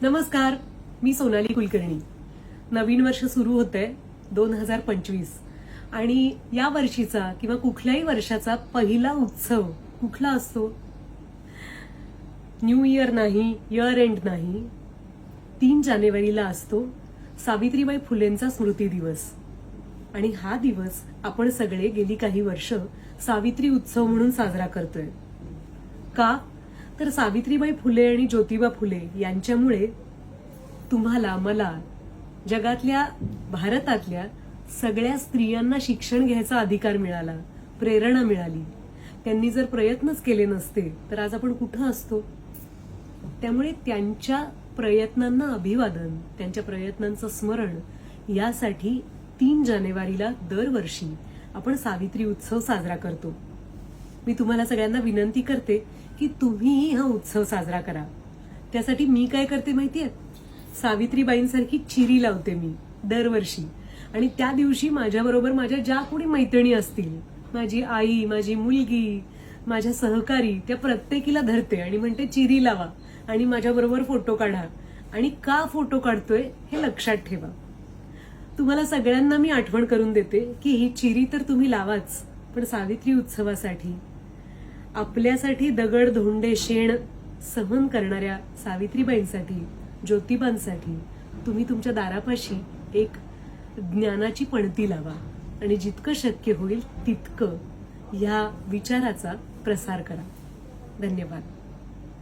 नमस्कार, मी सोनाली कुलकर्णी. नवीन वर्ष सुरू होतंय 2025 आणि या वर्षीचा किंवा कुठल्याही वर्षाचा पहिला उत्सव कुठला असतो? न्यू इयर नाही, इयर एंड नाही, 3 जानेवारीला असतो सावित्रीबाई फुलेंचा स्मृती दिवस. आणि हा दिवस आपण सगळे गेली काही वर्ष सावित्री उत्सव म्हणून साजरा करतोय. का? तर सावित्रीबाई फुले आणि ज्योतिबा फुले यांच्यामुळे तुम्हाला, मला, जगातल्या, भारतातल्या सगळ्या स्त्रियांना शिक्षण घ्यायचा अधिकार मिळाला, प्रेरणा मिळाली. त्यांनी जर प्रयत्नच केले नसते तर आज आपण कुठं असतो? त्यामुळे त्यांच्या प्रयत्नांना अभिवादन, त्यांच्या प्रयत्नांचं स्मरण यासाठी 3 जानेवारीला दरवर्षी आपण सावित्री उत्सव साजरा करतो. मी तुम्हाला सगळ्यांना विनंती करते की तुम्हीही हा उत्सव साजरा करा. त्यासाठी मी काय करते माहितीये? सावित्रीबाईंसारखी चिरी लावते मी दरवर्षी. आणि त्या दिवशी माझ्याबरोबर माझ्या ज्या कोणी मैत्रिणी असतील, माझी आई, माझी मुलगी, माझ्या सहकारी, त्या प्रत्येकीला धरते आणि म्हणते चिरी लावा आणि माझ्याबरोबर फोटो काढा. आणि का फोटो काढतोय हे लक्षात ठेवा. तुम्हाला सगळ्यांना मी आठवण करून देते की ही चिरी तर तुम्ही लावाच, पण सावित्री उत्सवासाठी आपल्यासाठी दगड, धोंडे, शेण सहन करणाऱ्या सावित्रीबाईंसाठी, ज्योतिबांसाठी तुम्ही तुमच्या दारापाशी एक ज्ञानाची पणती लावा आणि जितकं शक्य होईल तितकं या विचाराचा प्रसार करा. धन्यवाद.